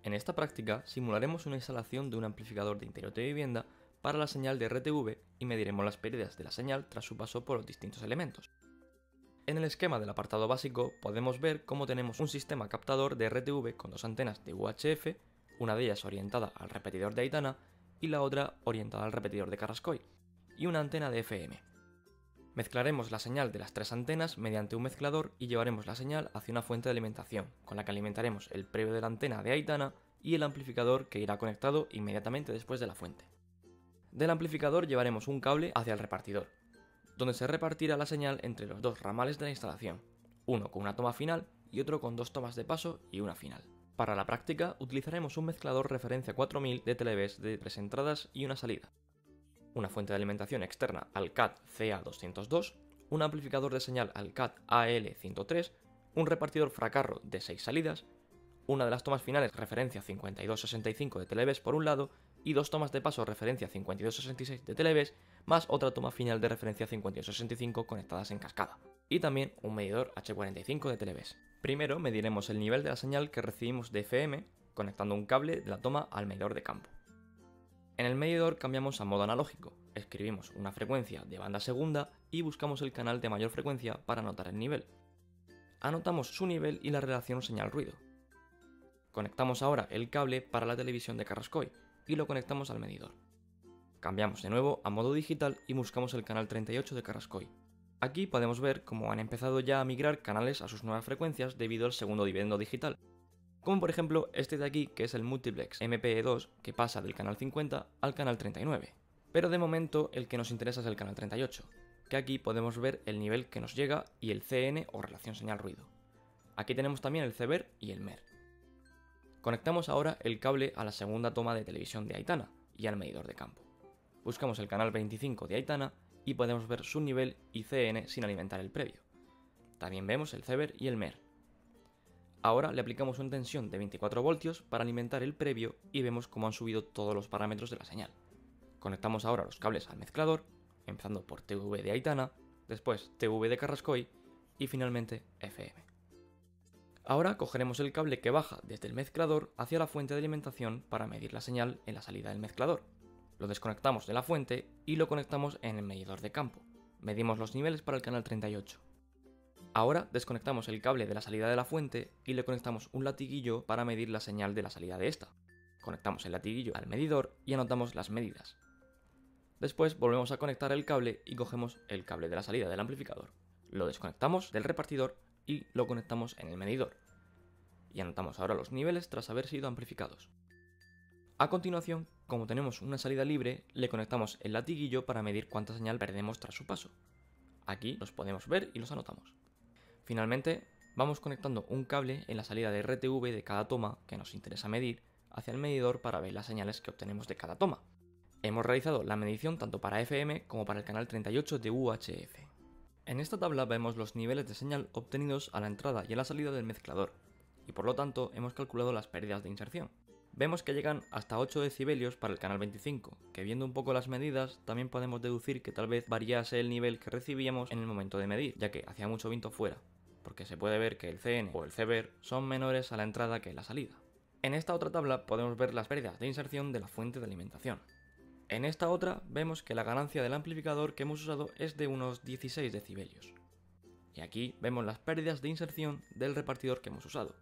En esta práctica simularemos una instalación de un amplificador de interior de vivienda para la señal de RTV y mediremos las pérdidas de la señal tras su paso por los distintos elementos. En el esquema del apartado básico podemos ver cómo tenemos un sistema captador de RTV con dos antenas de UHF, una de ellas orientada al repetidor de Aitana y la otra orientada al repetidor de Carrascoy, y una antena de FM. Mezclaremos la señal de las tres antenas mediante un mezclador y llevaremos la señal hacia una fuente de alimentación, con la que alimentaremos el previo de la antena de Aitana y el amplificador que irá conectado inmediatamente después de la fuente. Del amplificador llevaremos un cable hacia el repartidor, donde se repartirá la señal entre los dos ramales de la instalación, uno con una toma final y otro con dos tomas de paso y una final. Para la práctica utilizaremos un mezclador referencia 4000 de Televes de 3 entradas y una salida, una fuente de alimentación externa al CAT CA202, un amplificador de señal al CAT AL103, un repartidor fracarro de 6 salidas, una de las tomas finales referencia 5265 de Televes por un lado y dos tomas de paso referencia 5266 de Televes, más otra toma final de referencia 5265 conectadas en cascada, y también un medidor H45 de Televes. Primero mediremos el nivel de la señal que recibimos de FM conectando un cable de la toma al medidor de campo. En el medidor cambiamos a modo analógico, escribimos una frecuencia de banda segunda y buscamos el canal de mayor frecuencia para anotar el nivel. Anotamos su nivel y la relación señal-ruido. Conectamos ahora el cable para la televisión de Carrascoy y lo conectamos al medidor. Cambiamos de nuevo a modo digital y buscamos el canal 38 de Carrascoy. Aquí podemos ver cómo han empezado ya a migrar canales a sus nuevas frecuencias debido al segundo dividendo digital, como por ejemplo este de aquí, que es el multiplex MPE2, que pasa del canal 50 al canal 39. Pero de momento el que nos interesa es el canal 38, que aquí podemos ver el nivel que nos llega y el CN o relación señal-ruido. Aquí tenemos también el CBER y el MER. Conectamos ahora el cable a la segunda toma de televisión de Aitana y al medidor de campo. Buscamos el canal 25 de Aitana y podemos ver su nivel y CN sin alimentar el previo. También vemos el CBER y el MER. Ahora le aplicamos una tensión de 24 voltios para alimentar el previo y vemos cómo han subido todos los parámetros de la señal. Conectamos ahora los cables al mezclador, empezando por TV de Aitana, después TV de Carrascoy y finalmente FM. Ahora cogeremos el cable que baja desde el mezclador hacia la fuente de alimentación para medir la señal en la salida del mezclador. Lo desconectamos de la fuente y lo conectamos en el medidor de campo. Medimos los niveles para el canal 38. Ahora desconectamos el cable de la salida de la fuente y le conectamos un latiguillo para medir la señal de la salida de esta. Conectamos el latiguillo al medidor y anotamos las medidas. Después volvemos a conectar el cable y cogemos el cable de la salida del amplificador. Lo desconectamos del repartidor y lo conectamos en el medidor. Y anotamos ahora los niveles tras haber sido amplificados. A continuación, como tenemos una salida libre, le conectamos el latiguillo para medir cuánta señal perdemos tras su paso. Aquí los podemos ver y los anotamos. Finalmente, vamos conectando un cable en la salida de RTV de cada toma que nos interesa medir hacia el medidor para ver las señales que obtenemos de cada toma. Hemos realizado la medición tanto para FM como para el canal 38 de UHF. En esta tabla vemos los niveles de señal obtenidos a la entrada y a la salida del mezclador, y por lo tanto hemos calculado las pérdidas de inserción. Vemos que llegan hasta 8 decibelios para el canal 25, que viendo un poco las medidas también podemos deducir que tal vez variase el nivel que recibíamos en el momento de medir, ya que hacía mucho viento fuera, porque se puede ver que el CN o el CBER son menores a la entrada que en la salida. En esta otra tabla podemos ver las pérdidas de inserción de la fuente de alimentación. En esta otra vemos que la ganancia del amplificador que hemos usado es de unos 16 decibelios. Y aquí vemos las pérdidas de inserción del repartidor que hemos usado.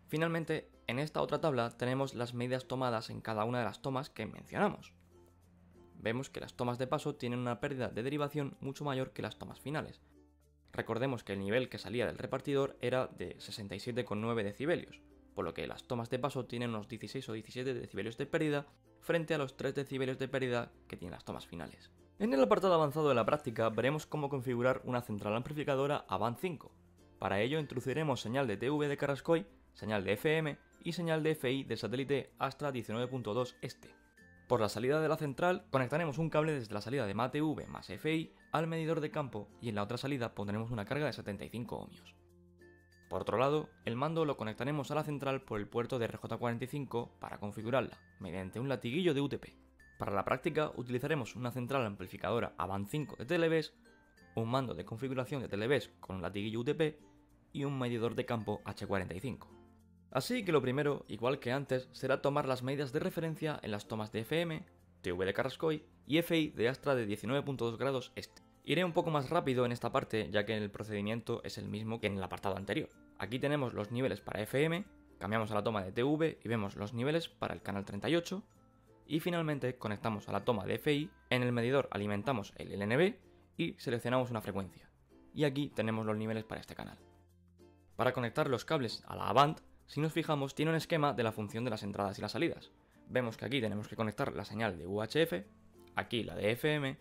Finalmente, en esta otra tabla tenemos las medidas tomadas en cada una de las tomas que mencionamos. Vemos que las tomas de paso tienen una pérdida de derivación mucho mayor que las tomas finales. Recordemos que el nivel que salía del repartidor era de 67,9 decibelios, por lo que las tomas de paso tienen unos 16 o 17 decibelios de pérdida frente a los 3 decibelios de pérdida que tienen las tomas finales. En el apartado avanzado de la práctica veremos cómo configurar una central amplificadora a band 5. Para ello introduciremos señal de TV de Carrascoy, señal de FM y señal de FI del satélite Astra 19.2 Este. Por la salida de la central conectaremos un cable desde la salida de MATV más FI al medidor de campo y en la otra salida pondremos una carga de 75 ohmios. Por otro lado, el mando lo conectaremos a la central por el puerto de RJ45 para configurarla, mediante un latiguillo de UTP. Para la práctica utilizaremos una central amplificadora a band 5 de Televes, un mando de configuración de Televes con un latiguillo UTP y un medidor de campo H45. Así que lo primero, igual que antes, será tomar las medidas de referencia en las tomas de FM, TV de Carrascoy y FI de Astra de 19.2 grados este. Iré un poco más rápido en esta parte, ya que el procedimiento es el mismo que en el apartado anterior. Aquí tenemos los niveles para FM, cambiamos a la toma de TV y vemos los niveles para el canal 38, y finalmente conectamos a la toma de FI, en el medidor alimentamos el LNB y seleccionamos una frecuencia. Y aquí tenemos los niveles para este canal. Para conectar los cables a la Avant, si nos fijamos, tiene un esquema de la función de las entradas y las salidas. Vemos que aquí tenemos que conectar la señal de UHF, aquí la de FM,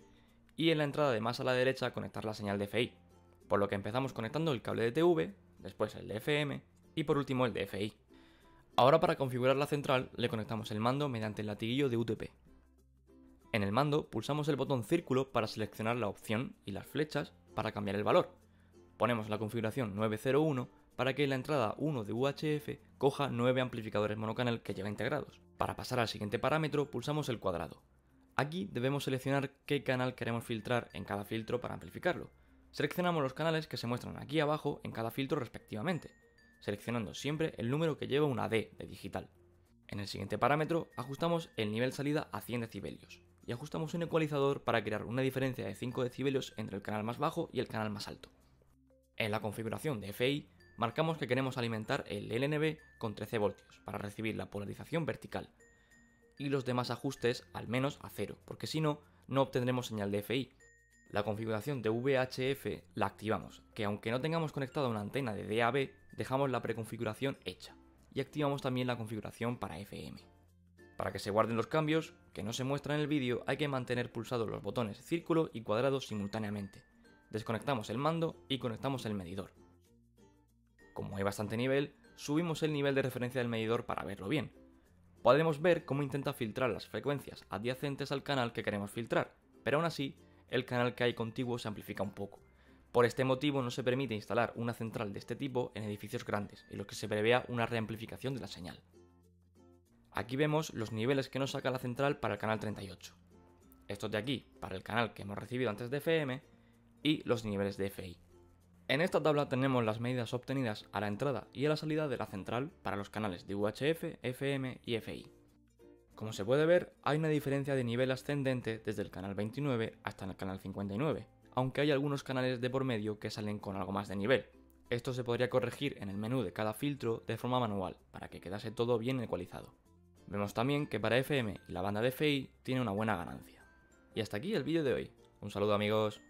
y en la entrada de más a la derecha conectar la señal de FI, por lo que empezamos conectando el cable de TV, después el de FM y por último el de FI. Ahora para configurar la central le conectamos el mando mediante el latiguillo de UTP. En el mando pulsamos el botón círculo para seleccionar la opción y las flechas para cambiar el valor. Ponemos la configuración 901 para que la entrada 1 de UHF coja 9 amplificadores monocanal que lleva integrados. Para pasar al siguiente parámetro pulsamos el cuadrado. Aquí debemos seleccionar qué canal queremos filtrar en cada filtro para amplificarlo. Seleccionamos los canales que se muestran aquí abajo en cada filtro respectivamente, seleccionando siempre el número que lleva una D de digital. En el siguiente parámetro ajustamos el nivel salida a 100 decibelios y ajustamos un ecualizador para crear una diferencia de 5 decibelios entre el canal más bajo y el canal más alto. En la configuración de FI marcamos que queremos alimentar el LNB con 13 voltios para recibir la polarización vertical y los demás ajustes al menos a 0, porque si no, no obtendremos señal de FI. La configuración de VHF la activamos, que aunque no tengamos conectada una antena de DAB, dejamos la preconfiguración hecha, y activamos también la configuración para FM. Para que se guarden los cambios, que no se muestran en el vídeo, hay que mantener pulsados los botones círculo y cuadrado simultáneamente. Desconectamos el mando y conectamos el medidor. Como hay bastante nivel, subimos el nivel de referencia del medidor para verlo bien. Podemos ver cómo intenta filtrar las frecuencias adyacentes al canal que queremos filtrar, pero aún así, el canal que hay contiguo se amplifica un poco. Por este motivo no se permite instalar una central de este tipo en edificios grandes, en los que se prevea una reamplificación de la señal. Aquí vemos los niveles que nos saca la central para el canal 38. Estos de aquí para el canal que hemos recibido antes de FM y los niveles de FI. En esta tabla tenemos las medidas obtenidas a la entrada y a la salida de la central para los canales de UHF, FM y FI. Como se puede ver, hay una diferencia de nivel ascendente desde el canal 29 hasta el canal 59, aunque hay algunos canales de por medio que salen con algo más de nivel. Esto se podría corregir en el menú de cada filtro de forma manual, para que quedase todo bien ecualizado. Vemos también que para FM y la banda de FI tiene una buena ganancia. Y hasta aquí el vídeo de hoy. Un saludo amigos.